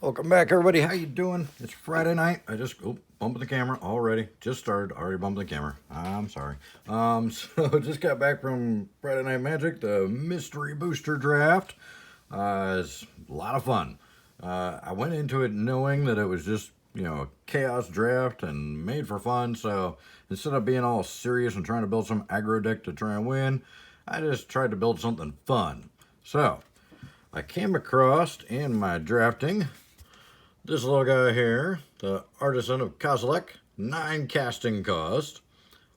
Welcome back, everybody. How you doing? It's Friday night. I just bumping the camera already. Just started. Already bumping the camera. I'm sorry. So just got back from Friday Night Magic, the mystery booster draft. It's a lot of fun. I went into it knowing that it was just a chaos draft and made for fun. So instead of being all serious and trying to build some aggro deck to try and win, I just tried to build something fun. So I came across in my drafting this little guy here, the Artisan of Kozilek, 9 casting cost.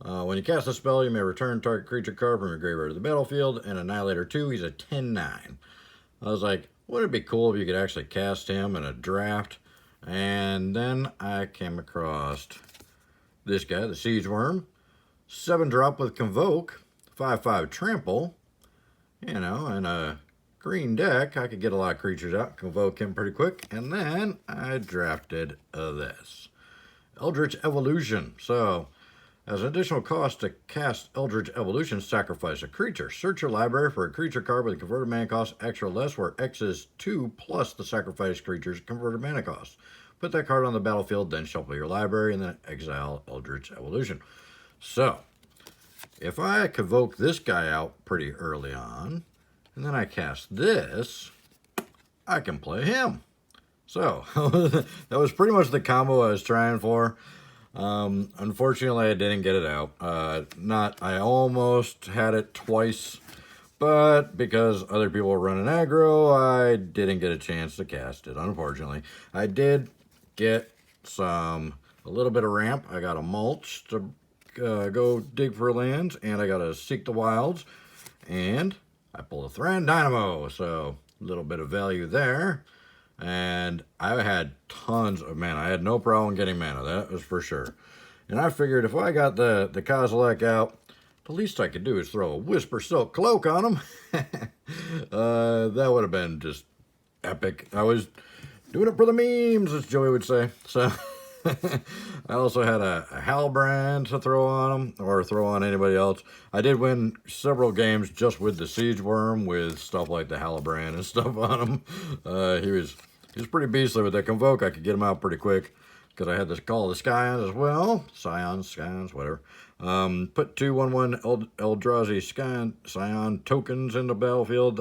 When you cast a spell, you may return target creature card from your graveyard to the battlefield, and Annihilator 2, he's a 10/9. I was like, wouldn't it be cool if you could actually cast him in a draft? And then I came across this guy, the Siege Worm, 7-drop with Convoke, 5/5 Trample, and a green deck. I could get a lot of creatures out, convoke him pretty quick, and then I drafted this Eldritch Evolution. So as an additional cost to cast Eldritch Evolution, sacrifice a creature. Search your library for a creature card with a converted mana cost X or less, where X is 2 plus the sacrificed creature's converted mana cost. Put that card on the battlefield, then shuffle your library, and then exile Eldritch Evolution. So if I convoke this guy out pretty early on, and then I cast this, I can play him. So that was pretty much the combo I was trying for. Unfortunately, I didn't get it out. I almost had it twice, but because other people were running aggro, I didn't get a chance to cast it, unfortunately. I did get a little bit of ramp. I got a mulch to go dig for lands, and I got to seek the wilds, and I pulled a Thran Dynamo, so a little bit of value there. And I had tons of mana. I had no problem getting mana, that was for sure. And I figured if I got the Kozilek out, the least I could do is throw a Whisper Silk Cloak on him. That would have been just epic. I was doing it for the memes, as Joey would say. So I also had a Halbrand to throw on him, or throw on anybody else. I did win several games just with the Siege Worm, with stuff like the Halbrand and stuff on him. He was pretty beastly with that Convoke. I could get him out pretty quick, because I had this Call of the Scions as well. Scions, whatever. Put 2/1/1 Eldrazi Scion tokens in the battlefield.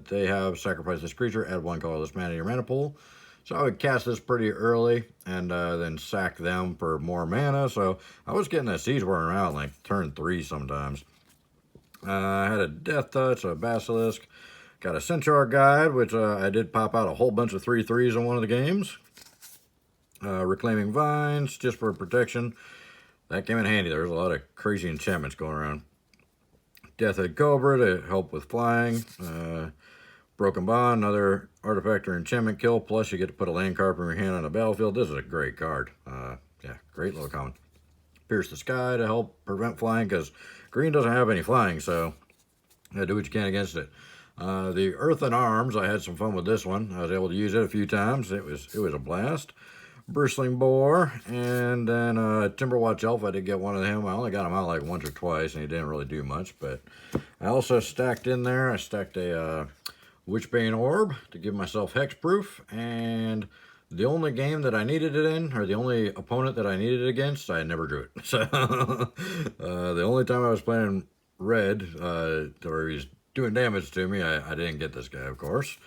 They have sacrifice this creature, add 1 colorless mana to your mana pool. So I would cast this pretty early, and then sack them for more mana. So I was getting that Siege Worm out like turn 3 sometimes. I had a Death Touch, a Basilisk, got a Centaur Guide, which I did pop out a whole bunch of 3/3s in one of the games. Reclaiming Vines, just for protection. That came in handy. There was a lot of crazy enchantments going around. Deathhead Cobra to help with flying. Broken Bond, another artifact or enchantment kill, plus you get to put a land card from your hand on the battlefield. This is a great card. Yeah, great little common. Pierce the Sky to help prevent flying, because green doesn't have any flying, so you do what you can against it. The Earthen Arms, I had some fun with this one. I was able to use it a few times. It was a blast. Bristling Boar, and then Timberwatch Elf. I did get one of him. I only got him out like once or twice, and he didn't really do much, but I also stacked in there. I stacked a Witchbane Orb to give myself hexproof, and the only game that I needed it in, or the only opponent that I needed it against, I never drew it. So the only time I was playing red, or he's doing damage to me, I didn't get this guy, of course.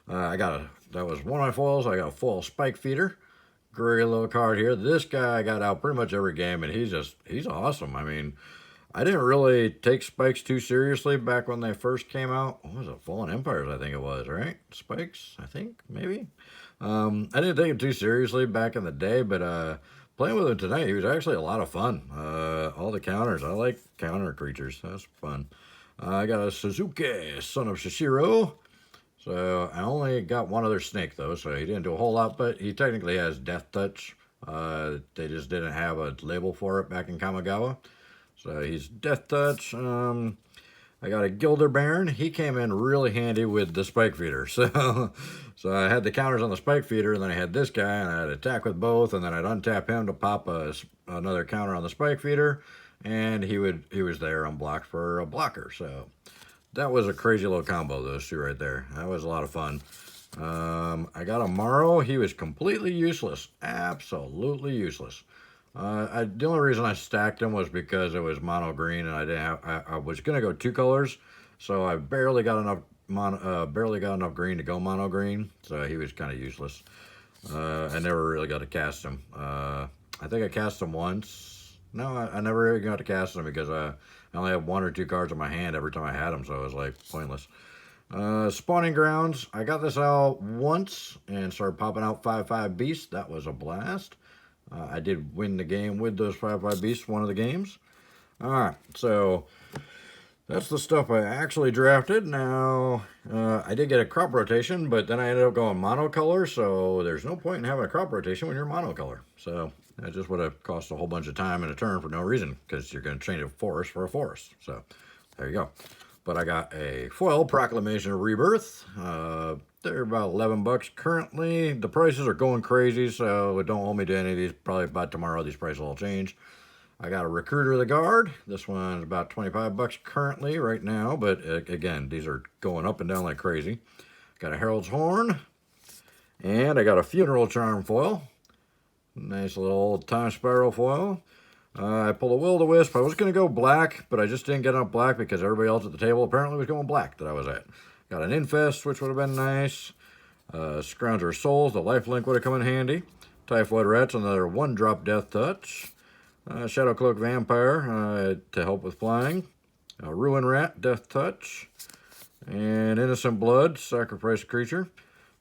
That was one of my foils. I got a foil Spike Feeder. Great little card here. This guy I got out pretty much every game, and he's awesome. I mean, I didn't really take spikes too seriously back when they first came out. What was it? Fallen Empires, I think it was, right? Spikes, I think, maybe. I didn't take it too seriously back in the day, but playing with him tonight, he was actually a lot of fun. All the counters, I like counter creatures. That's fun. I got a Suzuki, Son of Shishiro. So I only got one other snake, though, so he didn't do a whole lot, but he technically has Death Touch. They just didn't have a label for it back in Kamigawa. So he's Death Touch. I got a Gilder Baron. He came in really handy with the Spike Feeder. So I had the counters on the Spike Feeder, and then I had this guy, and I had attack with both, and then I'd untap him to pop another counter on the Spike Feeder, and he was there unblocked for a blocker. So that was a crazy little combo, those two right there. That was a lot of fun. I got a Morrow. He was completely useless. Absolutely useless. The only reason I stacked him was because it was mono green, and I didn't have. I was gonna go 2 colors, so I barely got enough green to go mono green. So he was kind of useless. I never really got to cast him. I think I cast him once. No, I never really got to cast him because I only had 1 or 2 cards in my hand every time I had him, so it was like pointless. Spawning Grounds. I got this out once and started popping out 5/5 beasts. That was a blast. I did win the game with those 5/5 beasts, one of the games. Alright, so that's the stuff I actually drafted. Now, I did get a crop rotation, but then I ended up going monocolor, so there's no point in having a crop rotation when you're monocolor. So that just would have cost a whole bunch of time and a turn for no reason, because you're going to change a forest for a forest. So there you go. But I got a foil Proclamation of Rebirth. They're about $11 currently. The prices are going crazy, so don't hold me to any of these. Probably by tomorrow, these prices will all change. I got a Recruiter of the Guard. This one's about $25 currently right now, but again, these are going up and down like crazy. Got a Herald's Horn, and I got a Funeral Charm foil. Nice little old Time Spiral foil. I pulled a Will-O-Wisp. I was going to go black, but I just didn't get enough black because everybody else at the table apparently was going black that I was at. Got an Infest, which would have been nice. Scrounger Souls, the lifelink would have come in handy. Typhoid Rats, another 1-drop Death Touch. Shadow Cloak Vampire to help with flying. Ruin Rat, Death Touch. And Innocent Blood, Sacrifice Creature.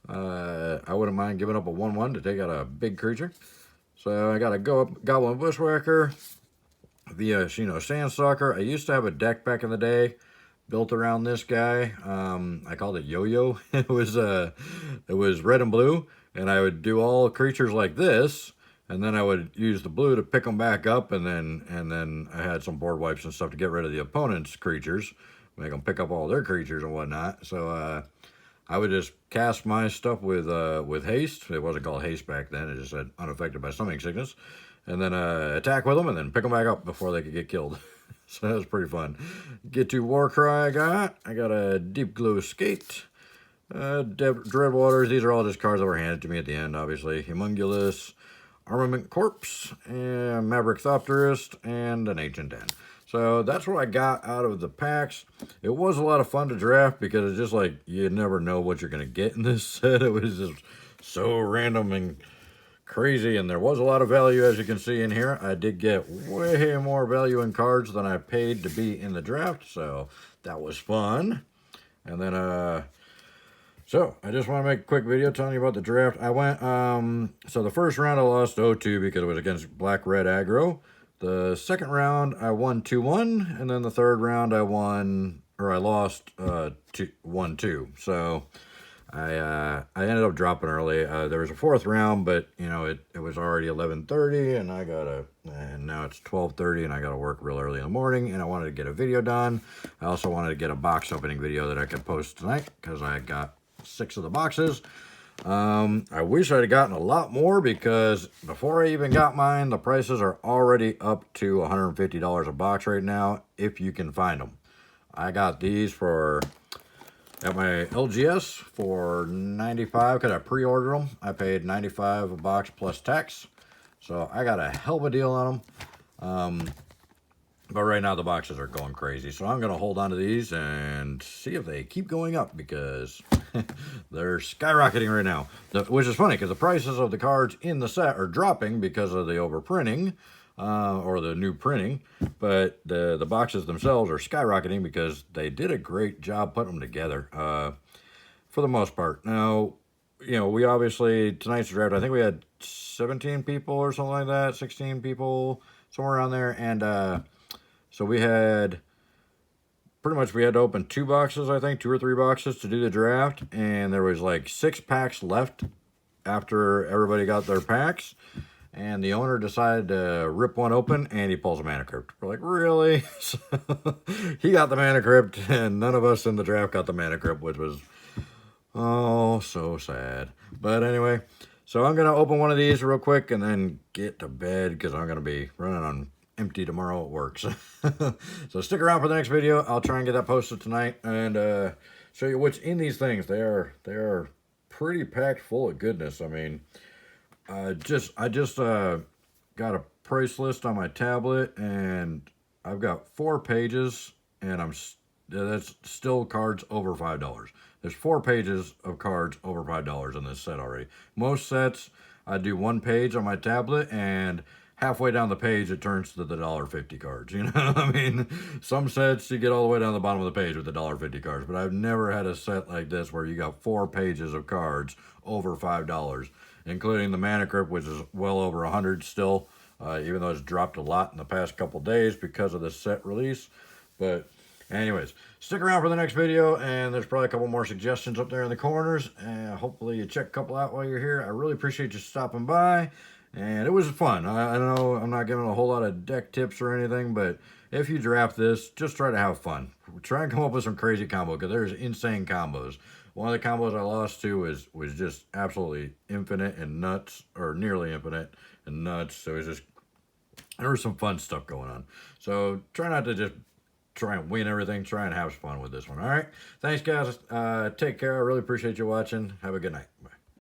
I wouldn't mind giving up a 1/1 to take out a big creature. So I got a Goblin Bushwhacker, the Sandstalker. I used to have a deck back in the day built around this guy. I called it Yo-Yo. It was red and blue, and I would do all creatures like this, and then I would use the blue to pick them back up, and then I had some board wipes and stuff to get rid of the opponent's creatures, make them pick up all their creatures and whatnot. So I would just cast my stuff with haste. It wasn't called haste back then. It just said unaffected by summoning sickness. And then attack with them and then pick them back up before they could get killed. So that was pretty fun. Get to Warcry I got a Deep Glow Skate. Dreadwaters. These are all just cards that were handed to me at the end, obviously. Humongulous. Armament Corpse. And Maverick Thopterist. And an Ancient Den. So that's what I got out of the packs. It was a lot of fun to draft because it's just like you never know what you're going to get in this set. It was just so random and crazy, and there was a lot of value, as you can see in here. I did get way more value in cards than I paid to be in the draft, so that was fun. And then, so I just want to make a quick video telling you about the draft. I went, so the first round I lost 0-2 because it was against black-red aggro. The second round, I won 2-1, and then the third round, I lost 1-2. So I ended up dropping early. There was a fourth round, but it was already 11:30, and now it's 12:30, and I gotta work real early in the morning. And I wanted to get a video done. I also wanted to get a box opening video that I could post tonight because I got 6 of the boxes. I wish I'd gotten a lot more because before I even got mine, the prices are already up to $150 a box right now, if you can find them. I got these at my LGS for $95 because I pre-ordered them. I paid $95 a box plus tax. So I got a hell of a deal on them. But right now the boxes are going crazy. So I'm going to hold on to these and see if they keep going up because they're skyrocketing right now. Which is funny because the prices of the cards in the set are dropping because of the overprinting or the new printing. But the boxes themselves are skyrocketing because they did a great job putting them together for the most part. Now, we obviously, tonight's draft, I think we had 17 people or something like that, 16 people, somewhere around there. And so we had to open 2 boxes, I think, 2 or 3 boxes to do the draft. And there was like 6 packs left after everybody got their packs. And the owner decided to rip one open and he pulls a Mana Crypt. We're like, really? So he got the Mana Crypt and none of us in the draft got the Mana Crypt, which was, oh, so sad. But anyway, so I'm going to open one of these real quick and then get to bed because I'm going to be running on empty tomorrow at work. So stick around for the next video. I'll try and get that posted tonight and show you what's in these things. They are pretty packed full of goodness. I mean, I just got a price list on my tablet, and I've got 4 pages, and that's still cards over $5. There's 4 pages of cards over $5 in this set already. Most sets, I do 1 page on my tablet, and halfway down the page, it turns to the $1.50 cards. You know what I mean? Some sets, you get all the way down the bottom of the page with the $1.50 cards, but I've never had a set like this where you got 4 pages of cards over $5, including the Mana Crypt, which is well over 100 still, even though it's dropped a lot in the past couple days because of the set release. But anyways, stick around for the next video, and there's probably a couple more suggestions up there in the corners, and hopefully you check a couple out while you're here. I really appreciate you stopping by, and it was fun. I know I'm not giving a whole lot of deck tips or anything, but if you draft this, just try to have fun. Try and come up with some crazy combo, because there's insane combos. One of the combos I lost to was just absolutely infinite and nuts, or nearly infinite and nuts. So it's just, there was some fun stuff going on. So try not to just try and win everything. Try and have fun with this one. All right. Thanks, guys. Take care. I really appreciate you watching. Have a good night. Bye.